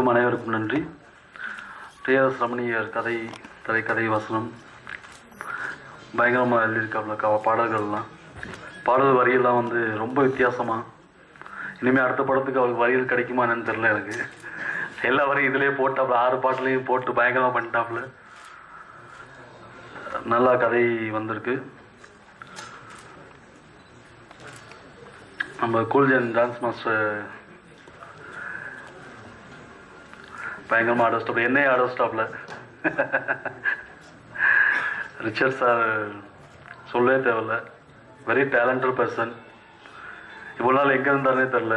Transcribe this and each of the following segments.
வந்திருக்கும் அனைவருக்கும் நன்றி. டி.எஸ். ரமணியர் திரைக்கதை வசனம் பயங்கரமாக எழுதியிருக்காப்புல. பாடல்கள்லாம் பாடல் வரியெல்லாம் வந்து ரொம்ப வித்தியாசமாக. இனிமேல் அடுத்த படத்துக்கு அவருக்கு வரிகள் கிடைக்குமா என்னன்னு தெரில எனக்கு. எல்லா வரையும் இதிலே போட்டாப்புல, 6 பாட்டுலையும் போட்டு பயங்கரமாக பண்ணிட்டாப்புல. நல்லா கதை வந்திருக்கு. நம்ம கூல்ஜன் டான்ஸ் மாஸ்டர் பயங்கரமாக ஆடஸ்டாப்ல, என்னையே ஆடஸ்டாப்ல. ரிச்சர்ட் சார் சொல்லவே தேவையில்ல, வெரி டேலண்டட் பர்சன். இவ்வளோ நாள் எங்கே இருந்தாருனே தெரில.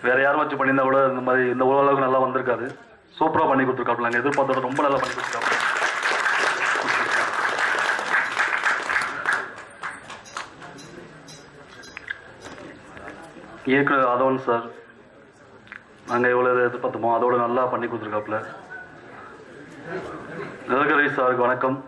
வேறு யாரும் வச்சு பண்ணியிருந்தா கூட இந்த மாதிரி இந்த அளவுக்கு நல்லா வந்திருக்காது. சூப்பராக பண்ணி கொடுத்துருக்காப்புல. நாங்கள் எதிர்பார்த்தோட ரொம்ப நல்லா பண்ணி கொடுத்துருக்காப்புல. இயக்குனர் அதவன் சார், நாங்கள் எவ்வளோ எதிர்பார்த்தோமோ அதோட நல்லா பண்ணி கொடுத்துருக்காப்புல. நிலக்கரை சாருக்கு வணக்கம்.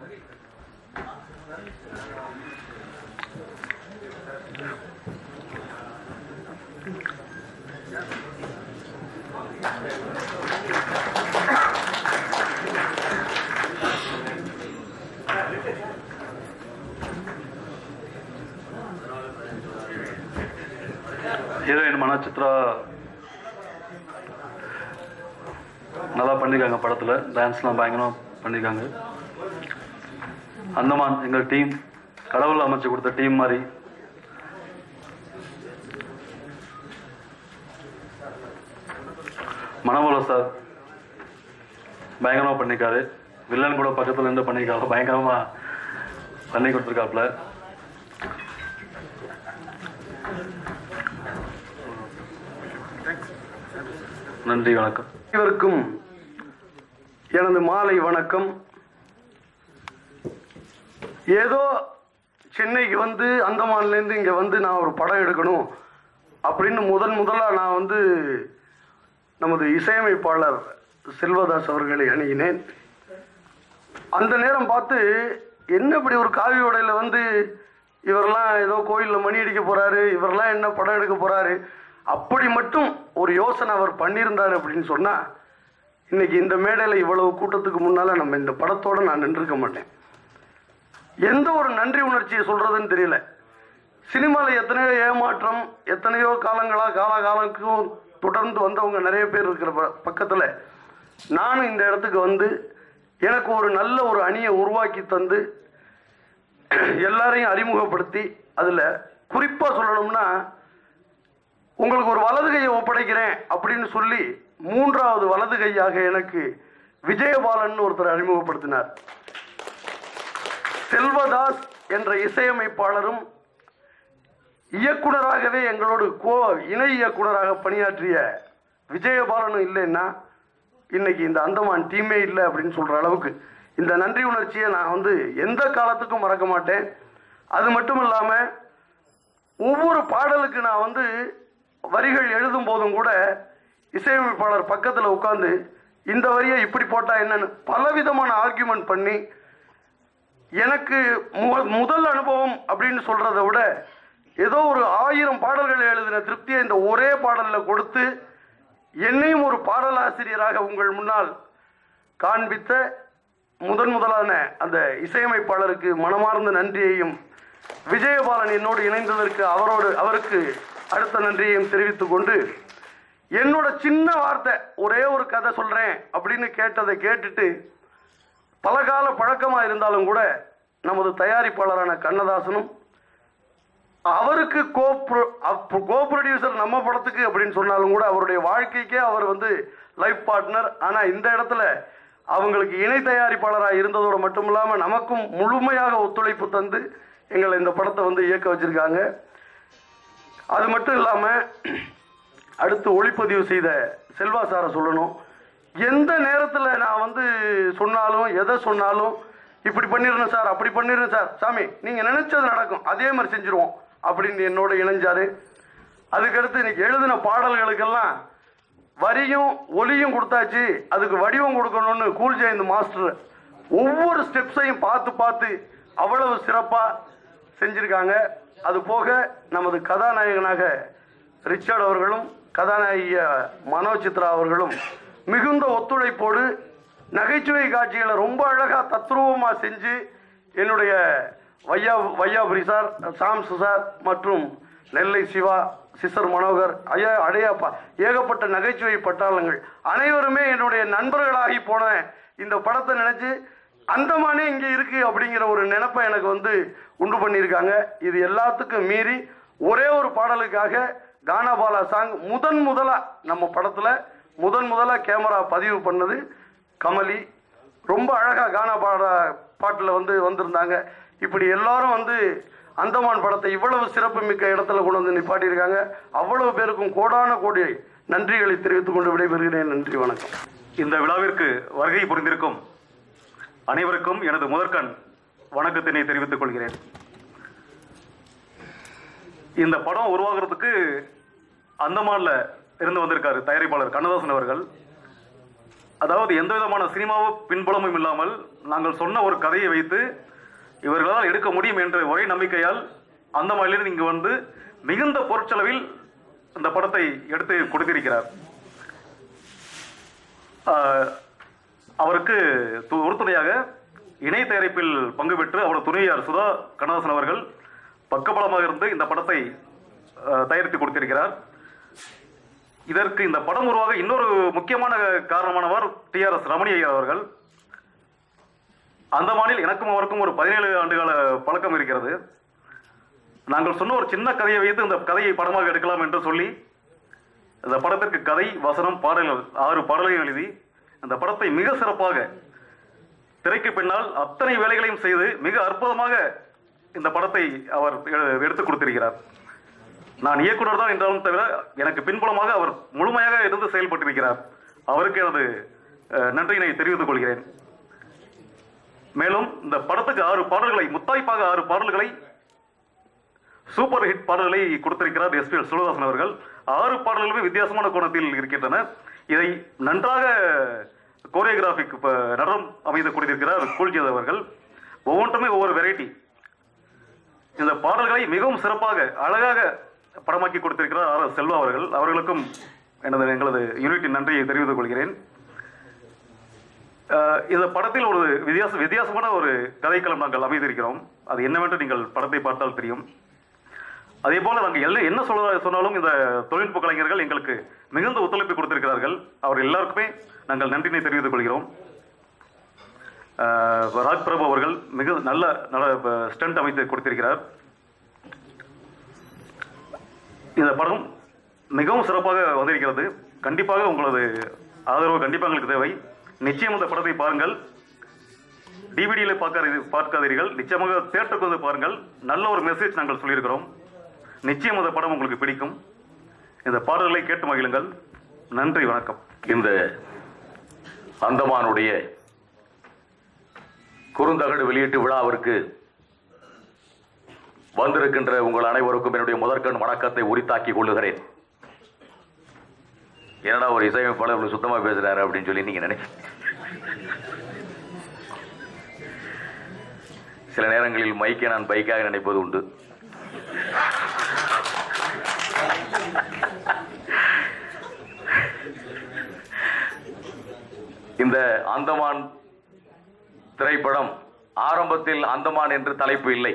ஹீரோயின் மனோசித்ரா நல்லா பண்ணியிருக்காங்க படத்தில். டான்ஸ்லாம் பயங்கரமாக பண்ணியிருக்காங்க. அந்தமான் எங்கள் டீம் கடவுள் அமைச்சு கொடுத்த டீம் மாதிரி. மனோபல சார் பயங்கரமாக பண்ணியிருக்காரு. வில்லன் கூட பக்கத்தில் இருந்து பண்ணியிருக்காரு. பயங்கரமாக பண்ணி கொடுத்துருக்காப்புல. நன்றி, வணக்கம். அனைவருக்கும் எனது மாலை வணக்கம். ஏதோ சென்னைக்கு வந்து அந்தமான்லேருந்து இங்கே வந்து நான் ஒரு படம் எடுக்கணும் அப்படின்னு முதலாக நான் வந்து நமது இசையமைப்பாளர் செல்வதாஸ் அவர்களை அணுகினேன். அந்த நேரம் பார்த்து என்ன இப்படி ஒரு காவி உடையில் வந்து இவரெல்லாம் ஏதோ கோயிலில் மணி அடிக்க போகிறாரு, இவரெல்லாம் என்ன படம் எடுக்க போகிறாரு, அப்படி மட்டும் ஒரு யோசனை அவர் பண்ணியிருந்தார் அப்படின்னு சொன்னால் இன்னைக்கு இந்த மேடையில் இவ்வளவு கூட்டத்துக்கு முன்னால் நம்ம இந்த படத்தோடு நான் நின்றுருக்க மாட்டேன். எந்த ஒரு நன்றி உணர்ச்சியை சொல்கிறதுன்னு தெரியல. சினிமாவில் எத்தனையோ ஏமாற்றம், எத்தனையோ காலங்களுக்கும் தொடர்ந்து வந்தவங்க நிறைய பேர் இருக்கிற பக்கத்தில் நானும் இந்த இடத்துக்கு வந்து எனக்கு ஒரு நல்ல ஒரு அணியை உருவாக்கி தந்து எல்லாரையும் அறிமுகப்படுத்தி, அதில் குறிப்பாக சொல்லணும்னா உங்களுக்கு ஒரு வலது கையை ஒப்படைக்கிறேன் அப்படின்னு சொல்லி 3வது வலது கையாக எனக்கு விஜயபாலன் ஒருத்தர் அறிமுகப்படுத்தினார். செல்வதாஸ் என்ற இசையமைப்பாளரும் இயக்குனராகவே எங்களோடு இணை இயக்குனராக பணியாற்றிய விஜயபாலனும் இல்லைன்னா இன்னைக்கு இந்த அந்தமான் டீமே இல்லை அப்படின்னு சொல்ற அளவுக்கு இந்த நன்றி உணர்ச்சியை நான் வந்து எந்த காலத்துக்கும் மறக்க மாட்டேன். அது மட்டும் இல்லாமல் ஒவ்வொரு பாடலுக்கு நான் வந்து வரிகள் எழுதும் போதும் கூட இசையமைப்பாளர் பக்கத்தில் உட்காந்து இந்த வரியை இப்படி போட்டால் என்னன்னு பலவிதமான ஆர்கியூமெண்ட் பண்ணி எனக்கு முதல் அனுபவம் அப்படின்னு சொல்கிறத விட ஏதோ ஒரு 1000 பாடல்கள் எழுதின திருப்தியை இந்த ஒரே பாடலில் கொடுத்து என்னையும் ஒரு பாடலாசிரியராக உங்கள் முன்னால் காண்பித்த முதலான அந்த இசையமைப்பாளருக்கு மனமார்ந்த நன்றியையும், விஜயபாலன் என்னோடு இணைந்ததற்கு அவருக்கு அடுத்த நன்றியையும் தெரிவித்துக் கொண்டு, என்னோட சின்ன வார்த்தை ஒரே ஒரு கதை சொல்கிறேன் அப்படின்னு கேட்டதை கேட்டுட்டு பல கால பழக்கமாக இருந்தாலும் கூட நமது தயாரிப்பாளரான கண்ணதாசனும் அவருக்கு கோ ப்ரொடியூசர் நம்ம படத்துக்கு அப்படின்னு சொன்னாலும் கூட அவருடைய வாழ்க்கைக்கே அவர் வந்து லைஃப் பார்ட்னர். ஆனால் இந்த இடத்துல அவங்களுக்கு இணை தயாரிப்பாளராக இருந்ததோடு மட்டும் இல்லாமல் நமக்கும் முழுமையாக ஒத்துழைப்பு தந்து எங்களை இந்த படத்தை வந்து இயக்க வச்சிருக்காங்க. அது மட்டும் இல்லாமல் அடுத்து ஒளிப்பதிவு செய்த செல்வா சாரை சொல்லணும். எந்த நேரத்தில் நான் வந்து சொன்னாலும் எதை சொன்னாலும் இப்படி பண்ணிடுறேன் சார், அப்படி பண்ணிடுறேன் சார், சாமி நீங்கள் நினைச்சது நடக்கும், அதே மாதிரி செஞ்சுருவோம் அப்படின்னு என்னோட இணைஞ்சாரு. அதுக்கடுத்து இன்னைக்கு எழுதின பாடல்களுக்கெல்லாம் வரியும் ஒலியும் கொடுத்தாச்சு, அதுக்கு வடிவம் கொடுக்கணும்னு கூல் ஜெயந்த் மாஸ்டர் ஒவ்வொரு ஸ்டெப்ஸையும் பார்த்து அவ்வளவு சிறப்பாக செஞ்சுருக்காங்க. அது போக நமது கதாநாயகனாக ரிச்சர்ட் அவர்களும் கதாநாயகிய மனோசித்ரா அவர்களும் மிகுந்த ஒத்துழைப்போடு நகைச்சுவை காட்சிகளை ரொம்ப அழகாக தத்ரூபமாக செஞ்சு என்னுடைய வையாபுரி சார், சாம்சு சார் மற்றும் நெல்லை சிவா, சிசர் மனோகர், அடையாப்பா, ஏகப்பட்ட நகைச்சுவை பட்டாளங்கள் அனைவருமே என்னுடைய நண்பர்களாகி போன இந்த படத்தை நினச்சி அந்தமானே இங்கே இருக்குது அப்படிங்கிற ஒரு நினைப்பை எனக்கு உண்டு பண்ணியிருக்காங்க. இது எல்லாத்துக்கும் மீறி ஒரே ஒரு பாடலுக்காக கானாபாலா சாங் முதலாக நம்ம படத்தில் முதலாக கேமரா பதிவு பண்ணது கமலி. ரொம்ப அழகாக கானாபாலா பாட்டில் வந்திருந்தாங்க. இப்படி எல்லாரும் அந்தமான் படத்தை இவ்வளவு சிறப்பு மிக்க இடத்துல கொண்டு வந்து நிப்பாட்டியிருக்காங்க. அவ்வளவு பேருக்கும் கோடான கோடி நன்றிகளை தெரிவித்துக் கொண்டு விடைபெறுகிறேன். நன்றி, வணக்கம். இந்த விழாவிற்கு வருகை புரிந்திருக்கும் அனைவருக்கும் எனது முதற்கண் வணக்கத்தினை தெரிவித்துக் கொள்கிறேன். இந்த படம் உருவாகிறதுக்கு அந்தமான்ல இருந்து வந்திருக்காரு தயாரிப்பாளர் கண்ணதாசன் அவர்கள். அதாவது எந்த விதமான சினிமாவோ பின்புலமும் இல்லாமல் நாங்கள் சொன்ன ஒரு கதையை வைத்து இவர்களால் எடுக்க முடியும் என்ற ஒரே நம்பிக்கையால் அந்தமானிலிருந்து இங்கு வந்து மிகுந்த பொருட்செலவில் இந்த படத்தை எடுத்து கொடுத்திருக்கிறார். அவருக்கு உறுதுணையாக இணை தயாரிப்பில் பங்கு பெற்று அவரது துணையார் சுதா கண்ணதாசன் அவர்கள் பக்கபலமாக இருந்து இந்த படத்தை தயாரித்து கொடுத்திருக்கிறார். இதற்கு இந்த படம் உருவாக இன்னொரு முக்கியமான காரணமானவர் TRS ரமணி ஐயா அவர்கள். அந்தமானில் எனக்கும் அவருக்கும் ஒரு 17 ஆண்டுகால பழக்கம் இருக்கிறது. நாங்கள் சொன்ன ஒரு சின்ன கதையை வைத்து இந்த கதையை படமாக எடுக்கலாம் என்று சொல்லி இந்த படத்திற்கு கதை, வசனம், பாடல்கள் 6 பாடல்கள் எழுதி அந்த படத்தை மிக சிறப்பாக திரைக்கு பின்னால் அத்தனை வேலைகளையும் செய்து மிக அற்புதமாக இந்த படத்தை அவர் எடுத்துக் கொடுத்திருக்கிறார். நான் இயக்குனர் தான் என்றாலும் தவிர எனக்கு பின்புலமாக அவர் முழுமையாக இருந்து செயல்பட்டிருக்கிறார். அவருக்கு எனது நன்றியினை தெரிவித்துக் கொள்கிறேன். மேலும் இந்த படத்துக்கு 6 பாடல்களை, முத்தாய்ப்பாக 6 பாடல்களை, சூப்பர் ஹிட் பாடல்களை கொடுத்திருக்கிறார் SP சுலதாசன் அவர்கள். 6 பாடல்களுமே வித்தியாசமான கோணத்தில் இருக்கின்றன. இதை நன்றாக கோரியோகிராபிக் நடனம் அமைந்து கொடுத்திருக்கிறார் கூல்ஜித் அவர்கள். ஒவ்வொன்றுமே ஒவ்வொரு வெரைட்டி. இந்த பாடல்களை மிகவும் சிறப்பாக அழகாக படமாக்கி கொடுத்திருக்கிறார் RS செல்வா அவர்கள். அவர்களுக்கும் எங்களது யூனிட்டின் நன்றியை தெரிவித்துக் கொள்கிறேன். இந்த படத்தில் ஒரு வித்தியாசமான ஒரு கதைக்களம் நாங்கள் அமைந்திருக்கிறோம். அது என்னவென்று நீங்கள் படத்தை பார்த்தால் தெரியும். அதே போல நாங்கள் என்ன சொன்னாலும் இந்த தொழில்நுட்ப கலைஞர்கள் எங்களுக்கு மிகுந்த ஒத்துழைப்பு கொடுத்திருக்கிறார்கள். அவர் எல்லாருக்குமே நாங்கள் நன்றினை தெரிவித்துக் கொள்கிறோம். ராஜ் பிரபு அவர்கள் மிக நல்ல ஸ்டண்ட் அமைத்து கொடுத்திருக்கிறார். இந்த படம் மிகவும் சிறப்பாக வந்திருக்கிறது. கண்டிப்பாக உங்களது ஆதரவு கண்டிப்பாக எங்களுக்கு தேவை. நிச்சயம் இந்த படத்தை பாருங்கள். டிவிடியில் பார்க்காதீர்கள், நிச்சயமாக தியேட்டருக்கு வந்து பாருங்கள். நல்ல ஒரு மெசேஜ் நாங்கள் சொல்லியிருக்கிறோம். நிச்சயம் இந்த படம் உங்களுக்கு பிடிக்கும். இந்த பாடல்களை கேட்டு மகிழுங்கள். நன்றி, வணக்கம். இந்த அந்தமானுடைய குறுந்தகடு வெளியீட்டு விழாவிற்கு வந்திருக்கின்ற உங்கள் அனைவருக்கும் என்னுடைய முதற்கண் வணக்கத்தை உரித்தாக்கி கொள்ளுகிறேன். என்னடா ஒரு இசையமைப்பாளர் சுத்தமா பேசுறாரு அப்படின்னு சொல்லி நீங்க நினைச்சு சில நேரங்களில் மைக்கை நான் பைக்காக நினைப்பது உண்டு. இந்த அந்தமான் திரைப்படம் ஆரம்பத்தில் அந்தமான் என்று தலைப்பு இல்லை.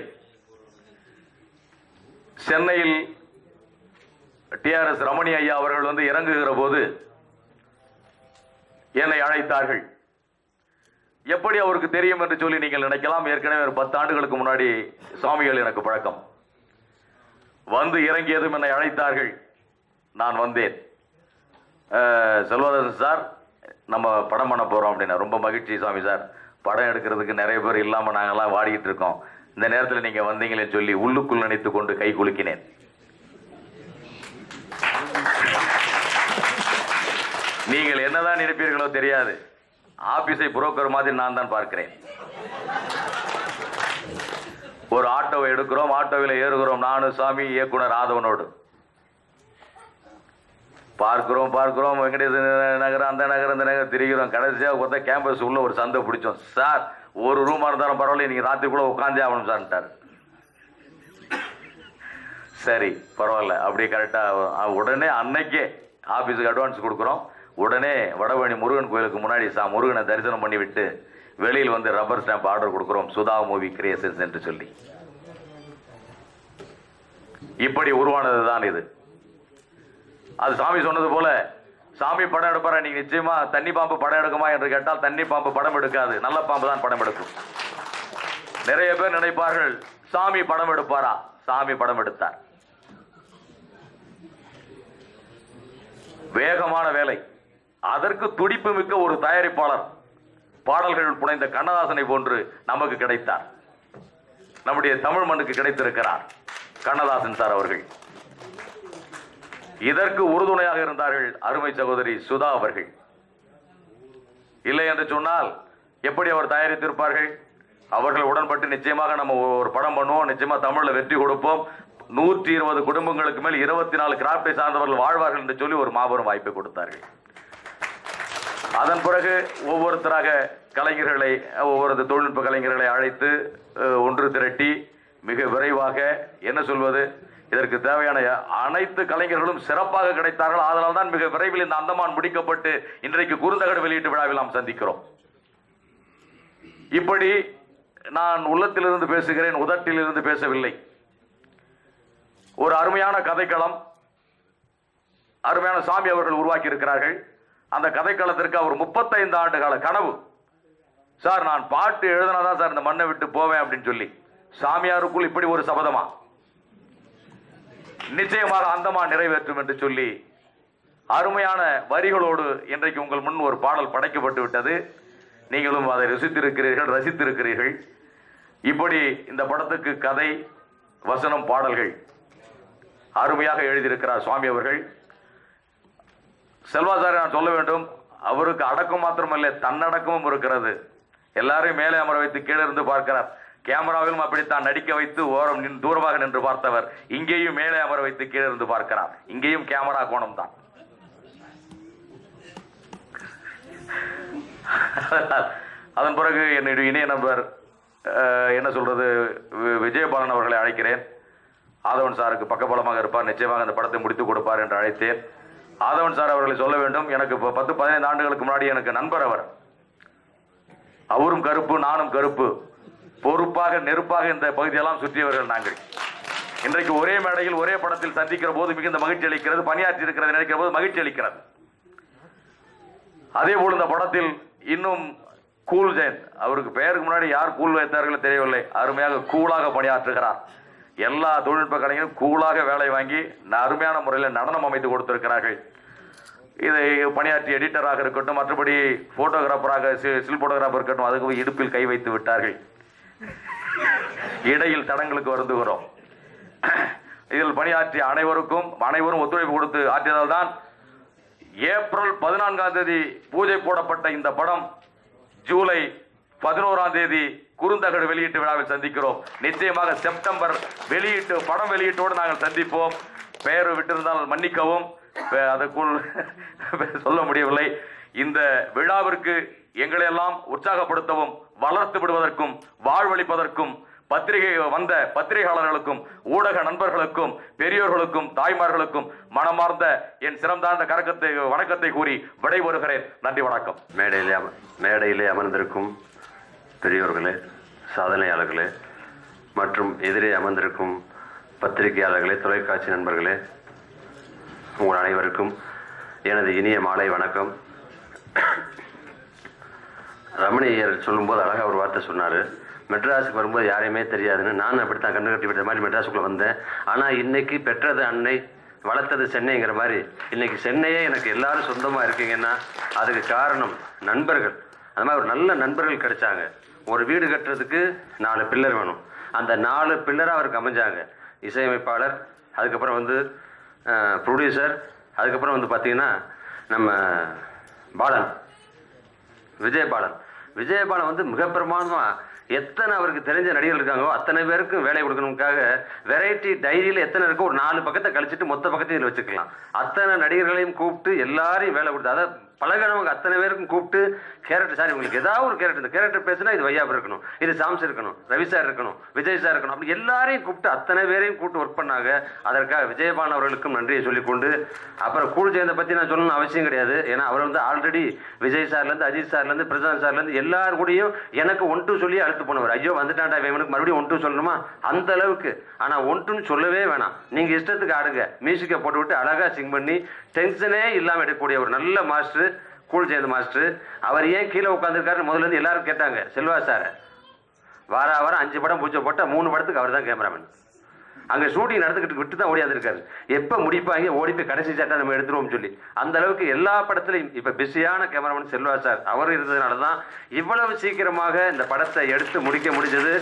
சென்னையில் TRS ரமணி ஐயா அவர்கள் இறங்குகிற போது என்னை அழைத்தார்கள். எப்படி அவருக்கு தெரியும் என்று சொல்லி நீங்கள் நினைக்கலாம். ஏற்கனவே ஒரு 10 ஆண்டுகளுக்கு முன்னாடி சுவாமிகள் எனக்கு பழக்கம். வந்து இறங்கியதும் என்னை அழைத்தார்கள். நான் வந்தேன். செல்வதாசன் சார், நம்ம படம் பண்ண போறோம் அப்படின்னா ரொம்ப மகிழ்ச்சி சாமி சார். படம் எடுக்கிறதுக்கு நிறைய பேர் இல்லாம நாங்கெல்லாம் வாடிக்கிட்டு இருக்கோம். இந்த நேரத்தில் நீங்க வந்தீங்களேன்னு சொல்லி உள்ளுக்குள் நினைத்துக் கொண்டு கை குலுக்கினேன். நீங்கள் என்னதான் நினைப்பீர்களோ தெரியாது. ஆபீஸை புரோக்கர் மாதிரி நான் தான் பார்க்கிறேன். ஒரு ஆட்டோவை எடுக்கிறோம், ஆட்டோவில் ஏறுகிறோம். நானும் சாமி, இயக்குனர் ஆதவனோடு பார்க்கிறோம். வெங்கடேச நகரம், அந்த நகரம், இந்த நகரம் திரிகிறோம். கடைசியாக பார்த்தா கேம்பஸ் உள்ள ஒரு சந்தை பிடிச்சோம். சார், ஒரு ரூமா இருந்தாலும் பரவாயில்ல, நீங்க ராத்திரி கூட உட்காந்தே ஆகணும் சார்ட்டார். சரி பரவாயில்ல, அப்படியே கரெக்டா உடனே அன்னைக்கே ஆபீஸுக்கு அட்வான்ஸ் கொடுக்குறோம். உடனே வடபழனி முருகன் கோயிலுக்கு முன்னாடி முருகனை தரிசனம் பண்ணிவிட்டு வெளியில் வந்து ரப்பர் ஸ்டாம்ப் ஆர்டர் கொடுக்கிறோம், சுதா மூவி கிரியேஷன்ஸ் என்று சொல்லி. இப்படி உருவானதுதான் இது. அது சாமி சொன்னது போல, சாமி படம் எடுப்பாரா நீங்க நிச்சயமா தண்ணி பாம்பு படம் எடுக்குமா என்று கேட்டால் தண்ணி பாம்பு படம் எடுக்காது, நல்ல பாம்பு தான் படம் எடுக்கும். நிறைய பேர் நினைப்பார்கள் சாமி படம் எடுப்பாரா, சாமி படம் எடுத்தார். வேகமான வேலை, அதற்கு துடிப்பு மிக்க ஒரு தயாரிப்பாளர், பாடல்கள் புனைந்த கண்ணதாசனை போன்று நமக்கு கிடைத்தார். நம்முடைய தமிழ் மண்ணுக்கு கிடைத்திருக்கிறார் கண்ணதாசன் சார் அவர்கள். இதற்கு உறுதுணையாக இருந்தார்கள் அருமை சகோதரி சுதா அவர்கள். இல்லை என்று சொன்னால் எப்படி அவர் தயாரித்திருப்பார்கள்? அவர்கள் உடன்பட்டு நிச்சயமாக நம்ம ஒரு படம் பண்ணுவோம், நிச்சயமா தமிழ்ல வெற்றி கொடுப்போம், 120 குடும்பங்களுக்கு மேல் 24 கிராப்டை சார்ந்தவர்கள் வாழ்வார்கள் என்று சொல்லி ஒரு மாபெரும் வாய்ப்பை கொடுத்தார்கள். அதன் பிறகு ஒவ்வொருத்தராக கலைஞர்களை, ஒவ்வொரு தொழில்நுட்ப கலைஞர்களை அழைத்து ஒன்று திரட்டி மிக விரைவாக என்ன சொல்வது, இதற்கு தேவையான அனைத்து கலைஞர்களும் சிறப்பாக கிடைத்தார்கள். அதனால் தான் மிக விரைவில் இந்த அந்தமான் முடிக்கப்பட்டு இன்றைக்கு குறுந்தகடு வெளியீட்டு விழாவில் நாம் சந்திக்கிறோம். இப்படி நான் உள்ளத்திலிருந்து பேசுகிறேன், உதட்டிலிருந்து பேசவில்லை. ஒரு அருமையான கதைக்களம், அருமையான சாமி அவர்கள் உருவாக்கி இருக்கிறார்கள். அந்த கதைக்களத்திற்கு அவர் 35 ஆண்டு கால கனவு. சார் நான் பாட்டு எழுதினாதான் சார் இந்த மண்ணை விட்டு போவேன் அப்படின்னு சொல்லி, சாமியாருக்குள் இப்படி ஒரு சபதமா? நிச்சயமாக அந்தமான் நிறைவேற்றும் என்று சொல்லி அருமையான வரிகளோடு இன்றைக்கு உங்கள் முன் ஒரு பாடல் படைக்கப்பட்டு விட்டது. நீங்களும் அதை ரசித்திருக்கிறீர்கள். இப்படி இந்த படத்துக்கு கதை, வசனம், பாடல்கள் அருமையாக எழுதியிருக்கிறார் சுவாமி அவர்கள். செல்வாசாரி நான் சொல்ல வேண்டும், அவருக்கு அடக்கம் மாத்திரமல்ல தன்னடக்கமும் இருக்கிறது. எல்லாரையும் மேலே அமர வைத்து கீழே இருந்து பார்க்கிறார். கேமராவிலும் அப்படித்தான் நடிக்க வைத்து ஓரம் தூரமாக நின்று பார்த்தவர் இங்கேயும் மேலே அமர வைத்து கீழே இருந்து பார்க்கிறார். இங்கேயும் கேமரா கோணம் தான். அதன் பிறகு என்னுடைய இணைய நண்பர் என்ன சொல்றது, விஜயபாலன் அவர்களை அழைக்கிறேன். ஆதவன் சாருக்கு பக்கபலமாக இருப்பார், நிச்சயமாக அந்த படத்தை முடித்துக் கொடுப்பார் என்று அழைத்தேன். ஆதவன் சார் அவர்களை சொல்ல வேண்டும், எனக்கு 10-15 ஆண்டுகளுக்கு முன்னாடி எனக்கு நண்பர் அவர். அவரும் கருப்பு, நானும் கருப்பு, பொறுப்பாக நெருப்பாக இந்த பகுதியெல்லாம் சுற்றியவர்கள் நாங்கள். இன்றைக்கு ஒரே மேடையில் ஒரே படத்தில் சந்திக்கிற போது மிகுந்த மகிழ்ச்சி அளிக்கிறது, பணியாற்றி இருக்கிறது நினைக்கிற போது மகிழ்ச்சி அளிக்கிறது. அதே போல் இந்த படத்தில் இன்னும் கூல் ஜெயந்த், அவருக்கு பெயருக்கு முன்னாடி யார் கூல் வைத்தார்கள் தெரியவில்லை, அருமையாக கூலாக பணியாற்றுகிறார். எல்லா தொழில்நுட்ப கலைஞரும் கூலாக வேலை வாங்கி அருமையான முறையில் நடனம் அமைத்து கொடுத்திருக்கிறார்கள். இதை பணியாற்றி எடிட்டராக இருக்கட்டும், மற்றபடி போட்டோகிராஃபராக ஸ்டில் போட்டோகிராஃபர் இருக்கட்டும், அதுக்கு இடுப்பில் கை வைத்து விட்டார்கள். இடையில் தடங்களுக்கு வருந்துகிறோம். இதில் பணியாற்றிய அனைவரும் ஒத்துழைப்பு கொடுத்து ஆற்றியதால் தான் ஏப்ரல் 14ஆம் தேதி பூஜை போடப்பட்ட இந்த படம் ஜூலை 11ஆம் தேதி குறுந்தகடு வெளியீட்டு விழாவில் சந்திக்கிறோம். நிச்சயமாக செப்டம்பர் படம் வெளியீட்டோடு நாங்கள் சந்திப்போம். பெயர் விட்டிருந்தால் மன்னிக்கவும், அதற்குள் சொல்ல முடியவில்லை. இந்த விழாவிற்கு எங்களை எல்லாம் உற்சாகப்படுத்தவும், வளர்த்து விடுவதற்கும், வாழ்வளிப்பதற்கும் பத்திரிகை வந்த பத்திரிகையாளர்களுக்கும், ஊடக நண்பர்களுக்கும், பெரியோர்களுக்கும், தாய்மார்களுக்கும் மனமார்ந்த என் சிறந்தாண்ட வணக்கத்தை கூறி விடைபெறுகிறேன். நன்றி, வணக்கம். மேடையிலே அமர்ந்திருக்கும் பெரியோர்களே, சாதனையாளர்களே மற்றும் எதிரே அமர்ந்திருக்கும் பத்திரிகையாளர்களே, தொலைக்காட்சி நண்பர்களே, உங்கள் அனைவருக்கும் எனது இனிய மாலை வணக்கம். ரமணியர் சொல்லும்போது அழகாக ஒரு வார்த்தை சொன்னார், மெட்ராஸுக்கு வரும்போது யாரையுமே தெரியாதுன்னு. நான் அப்படித்தான் கண்டு கட்டி விட்ட மாதிரி மெட்ராஸுக்குள்ளே வந்தேன். ஆனால் இன்னைக்கு பெற்றது அன்னை, வளர்த்தது சென்னைங்கிற மாதிரி இன்னைக்கு சென்னையே எனக்கு எல்லாரும் சொந்தமாக இருக்கீங்கன்னா அதுக்கு காரணம் நண்பர்கள். அது மாதிரி ஒரு நல்ல நண்பர்கள் கிடைச்சாங்க. ஒரு வீடு கட்டுறதுக்கு 4 பில்லர் வேணும், அந்த 4 பில்லராக அவருக்கு அமைஞ்சாங்க. இசையமைப்பாளர், அதுக்கப்புறம் வந்து ப்ரொடியூசர், அதுக்கப்புறம் வந்து பார்த்தீங்கன்னா நம்ம பாலன், விஜயபாலன் வந்து மிக பிரமாணமாக எத்தனை அவருக்கு தெரிஞ்ச நடிகர்கள் இருக்காங்களோ அத்தனை பேருக்கும் வேலை கொடுக்கணுக்காக வெரைட்டி டைரியில் எத்தனை இருக்கோ ஒரு 4 பக்கத்தை கழிச்சிட்டு மொத்த பக்கத்தையும் இதில் வச்சுக்கலாம். அத்தனை நடிகர்களையும் கூப்பிட்டு எல்லாரையும் வேலை கொடுத்து, அதை பழகினவங்க அத்தனை பேருக்கும் கூப்பிட்டு கேரக்டர் சார் உங்களுக்கு ஏதாவது ஒரு கேரக்டர், இந்த கேரக்டர் பேசுனா இது வையாபுரி இருக்கணும், இது சாம்ஸ் இருக்கணும், ரவி சார் இருக்கணும், விஜய் சார் இருக்கணும், அப்படி எல்லாரையும் கூப்பிட்டு அத்தனை பேரையும் கூப்பிட்டு ஒர்க் பண்ணாங்க. அதற்காக விஜயபாலன் அவர்களுக்கும் நன்றியை சொல்லிக்கொண்டு, அப்புறம் கூல் ஜெயந்தை பற்றி நான் சொல்லணும்னு அவசியம் கிடையாது. ஏன்னா அவர் வந்து ஆல்ரெடி விஜய் சார்லேருந்து, அஜித் சார்லேருந்து, பிரசாந்த் சார்லேருந்து எல்லாரும் கூடயும் எனக்கு 1-2 சொல்லி அழுத்து போனவர். ஐயோ வந்துட்டாண்டா இவனுக்கு மறுபடியும் 1-2 சொல்லணுமா அந்த அளவுக்கு. ஆனால் 1-2 சொல்லவே வேணாம், நீங்கள் இஷ்டத்துக்கு ஆடுங்க, மியூசிக்கை போட்டு விட்டு அழகாக சிங் பண்ணி டென்ஷனே இல்லாமல் எடுக்கக்கூடிய ஒரு நல்ல மாஸ்டர் கூல் ஜெயந்த் மாஸ்டர். அவர் ஏன் கீழே உட்காந்துருக்காருன்னு முதல்ல இருந்து எல்லாரும் கேட்டாங்க. செல்வா சார் வாரம் 5 படம் பூஜை போட்டால் 3 படத்துக்கு அவர் தான் கேமராமேன். அங்கே ஷூட்டிங் நடந்துக்கிட்டு விட்டு தான் ஓடியாந்துருக்காரு. எப்போ முடிப்பாங்க ஓடி போய் கடைசி சட்டை நம்ம எடுத்துருவோம் சொல்லி அந்த அளவுக்கு எல்லா படத்துலையும் இப்போ பிஸியான கேமராமேன் செல்வா சார் அவர் இருந்ததுனால தான் இவ்வளவு சீக்கிரமாக இந்த படத்தை எடுத்து முடிக்க முடிஞ்சது.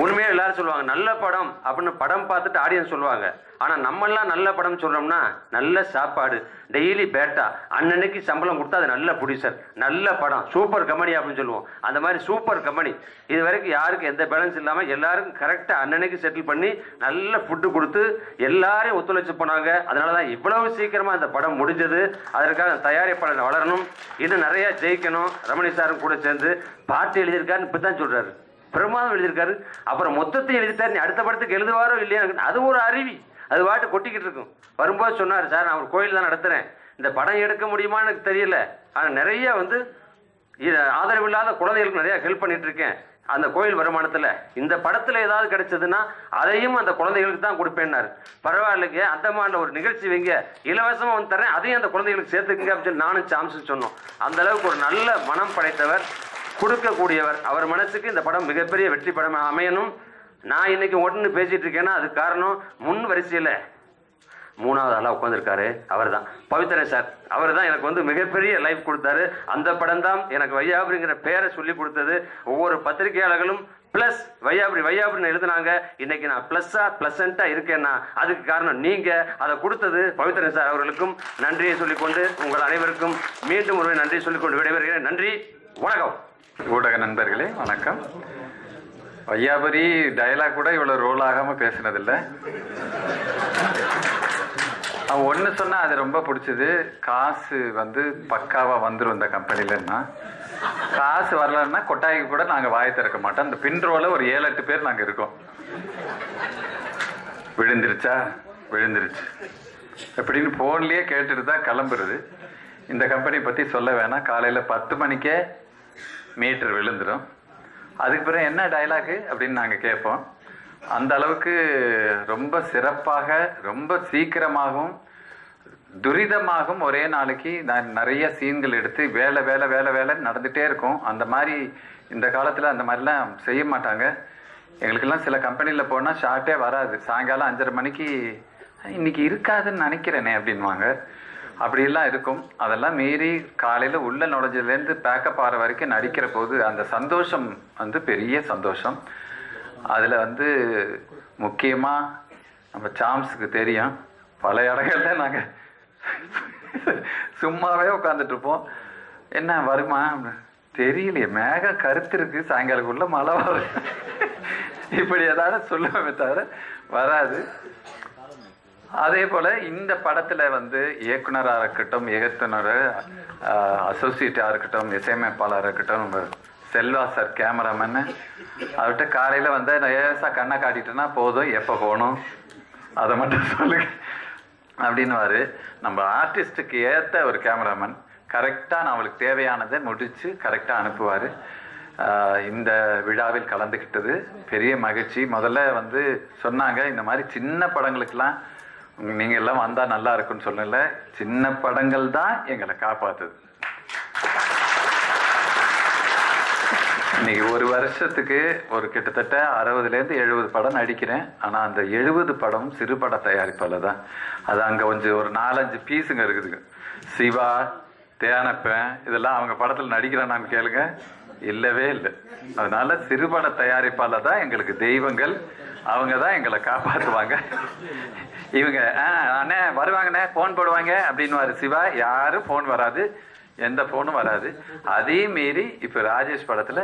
உண்மையாக எல்லாரும் சொல்லுவாங்க நல்ல படம் அப்படின்னு, படம் பார்த்துட்டு ஆடியன்ஸ் சொல்லுவாங்க. ஆனால் நம்மெல்லாம் நல்ல படம் சொல்கிறோம்னா நல்ல சாப்பாடு, டெய்லி பேட்டா, அன்னன்னைக்கு சம்பளம் கொடுத்தா அது நல்ல ப்ரொடியூசர், நல்ல படம், சூப்பர் கம்பெனி அப்படின்னு சொல்லுவோம். அந்த மாதிரி சூப்பர் கம்பெனி இது வரைக்கும் யாருக்கும் எந்த பேலன்ஸ் இல்லாமல் எல்லாருக்கும் கரெக்டாக அன்னன்னைக்கு செட்டில் பண்ணி நல்ல ஃபுட்டு கொடுத்து எல்லாரையும் ஒத்துழைச்சு போனாங்க. அதனால தான் இவ்வளவு சீக்கிரமாக இந்த படம் முடிஞ்சது. அதற்காக தயாரிப்பாளர் வளரணும், இன்னும் நிறையா ஜெயிக்கணும். ரமணி சாரும் கூட சேர்ந்து பாட்டு எழுதியிருக்காருன்னு இப்போ தான் சொல்கிறாரு, பிரமாதம் எழுதியிருக்காரு. அப்புறம் மொத்தத்தை எழுதிட்டாரு, நீ அடுத்த படத்துக்கு எழுதுவாரோ இல்லையா, அது ஒரு அருவி, அது பாட்டு கொட்டிக்கிட்டு இருக்கும். வரும்போது சொன்னார் சார் நான் ஒரு கோயில் தான் நடத்துகிறேன், இந்த படம் எடுக்க முடியுமான்னு எனக்கு தெரியல, ஆனால் நிறைய வந்து ஆதரவு இல்லாத குழந்தைகளுக்கு நிறையா ஹெல்ப் பண்ணிட்டு இருக்கேன் அந்த கோயில் வருமானத்தில். இந்த படத்தில் ஏதாவது கிடைச்சதுன்னா அதையும் அந்த குழந்தைகளுக்கு தான் கொடுப்பேன்னாரு. பரவாயில்லைங்க அந்த மாதிரி ஒரு நிகழ்ச்சி வைங்க, இலவசமாக வந்து தரேன், அதையும் அந்த குழந்தைகளுக்கு சேர்த்துக்குங்க அப்படின்னு சொல்லி நானும் சாம்ஸ் சொன்னோம். அந்த அளவுக்கு ஒரு நல்ல மனம் படைத்தவர், கொடுக்கக்கூடியவர். அவர் மனசுக்கு இந்த படம் மிகப்பெரிய வெற்றி படம் அமையணும். நான் இன்னைக்கு ஒன்று பேசிட்டு இருக்கேன்னா அது காரணம் முன் வரிசையில் 3வது ஆளாக உட்காந்துருக்காரு அவர் தான், பவித்ரன் சார். அவர் தான் எனக்கு வந்து மிகப்பெரிய லைஃப் கொடுத்தாரு. அந்த படம் தான் எனக்கு வையாபுரிங்கிற பேரை சொல்லி கொடுத்தது. ஒவ்வொரு பத்திரிகையாளர்களும் ப்ளஸ் வையாபுரின்னு எழுதுனாங்க. இன்னைக்கு நான் ப்ளசண்ட்டாக இருக்கேன்னா அதுக்கு காரணம் நீங்கள். அதை கொடுத்தது பவித்ரன் சார் அவர்களுக்கும் நன்றியை சொல்லிக்கொண்டு உங்கள் அனைவருக்கும் மீண்டும் ஒரு நன்றி சொல்லிக்கொண்டு விடைபெறுகிறேன். நன்றி, வணக்கம். ஊடக நண்பர்களே வணக்கம். வையாபுரி டயலாக் கூட இவ்வளோ ரோல் ஆகாமல் பேசினதில்லை. அவன் ஒன்று சொன்னால் அது ரொம்ப பிடிச்சது, காசு வந்து பக்காவாக வந்துடும் இந்த கம்பெனிலன்னா. காசு வரலன்னா கொட்டாய்க்கு கூட நாங்கள் வாயை திறக்க மாட்டோம். அந்த பின் ரோவில் ஒரு 7-8 பேர் நாங்கள் இருக்கோம். விழுந்துருச்சா விழுந்துருச்சு எப்படின்னு ஃபோன்லேயே கேட்டுட்டு தான் கிளம்புறது. இந்த கம்பெனி பற்றி சொல்ல வேணாம். காலையில் 10 மணிக்கே மீட்டர் விழுந்துடும். அதுக்கு பிறகு என்ன டைலாகு அப்படின்னு நாங்கள் கேட்போம். அந்த அளவுக்கு ரொம்ப சிறப்பாக, ரொம்ப சீக்கிரமாகவும் துரிதமாகவும் ஒரே நாளைக்கு நான் நிறைய சீன்கள் எடுத்து வேலை நடந்துகிட்டே இருக்கும். அந்த மாதிரி இந்த காலத்தில் அந்த மாதிரிலாம் செய்ய மாட்டாங்க. எங்களுக்கெல்லாம் சில கம்பெனியில் போனால் ஷார்ட்டே வராது. சாயங்காலம் 5:30 மணிக்கு இன்னைக்கு இருக்காதுன்னு நினைக்கிறேனே அப்படின்வாங்க. அப்படிலாம் இருக்கும். அதெல்லாம் மீறி காலையில் உள்ள நுழைஞ்சதுலேருந்து பேக்கப் ஆகிற வரைக்கும் நடிக்கிற போது அந்த சந்தோஷம் வந்து பெரிய சந்தோஷம். அதில் வந்து முக்கியமாக நம்ம சாம்ஸுக்கு தெரியும், பல இடங்கள்ல நாங்கள் சும்மாவே உட்காந்துட்ருப்போம். என்ன வருமா தெரியலையே, மேகம் கருத்து இருக்குது, சாயங்காலக்குள்ளே மழை வரும், இப்படி ஏதாவது சொல்லுவேன் தவிர வராது. அதே போல் இந்த படத்தில் வந்து இயக்குனராக இருக்கட்டும், இயக்குனர் அசோசியேட்டாக இருக்கட்டும், இசையமைப்பாளராக இருக்கட்டும், நம்ம செல்வா சார் கேமராமேனு, அவர்கிட்ட காலையில் வந்து லேசாக கண்ணை காட்டிட்டேன்னா போதும், எப்போ போகணும் அதை மட்டும் சொல்லுங்க அப்படின்னுவார். நம்ம ஆர்டிஸ்ட்டுக்கு ஏற்ற ஒரு கேமராமேன், கரெக்டாக நம்மளுக்கு தேவையானதை முடித்து கரெக்டாக அனுப்புவார். இந்த விழாவில் கலந்துக்கிட்டது பெரிய மகிழ்ச்சி. முதல்ல வந்து சொன்னாங்க இந்த மாதிரி சின்ன படங்களுக்கெல்லாம் நீங்கள் எல்லாம் வந்தால் நல்லா இருக்குன்னு சொல்லல, சின்ன படங்கள் தான் எங்களை காப்பாற்றுது. இன்னைக்கு ஒரு வருஷத்துக்கு ஒரு கிட்டத்தட்ட 60லேருந்து 70 படம் நடிக்கிறேன். ஆனால் அந்த 70 படம் சிறுபட தயாரிப்பால் தான். அது அங்கே கொஞ்சம் ஒரு 4-5 பீஸுங்க இருக்குதுங்க. சிவா, தேனப்பன் இதெல்லாம் அவங்க படத்தில் நடிக்கிறேன்னு கேளுங்க, இல்லவே இல்லை. அதனால சிறுபட தயாரிப்பால் தான் எங்களுக்கு தெய்வங்கள், அவங்க தான் எங்களை காப்பாற்றுவாங்க. இவங்க அண்ணே வருவாங்கண்ணே ஃபோன் போடுவாங்க அப்படின்னு சிவா, யாரும் ஃபோன் வராது, எந்த ஃபோனும் வராது. அதே மீறி இப்போ ராஜேஷ் படத்தில்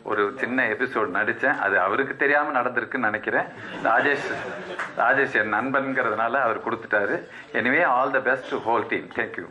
ஒரு சின்ன எபிசோட் நடித்தேன். அது அவருக்கு தெரியாமல் நடந்திருக்குன்னு நினைக்கிறேன். ராஜேஷ் என் நண்பன்கிறதுனால அவர் கொடுத்துட்டாரு. Anyway all the best to whole team. Thank you.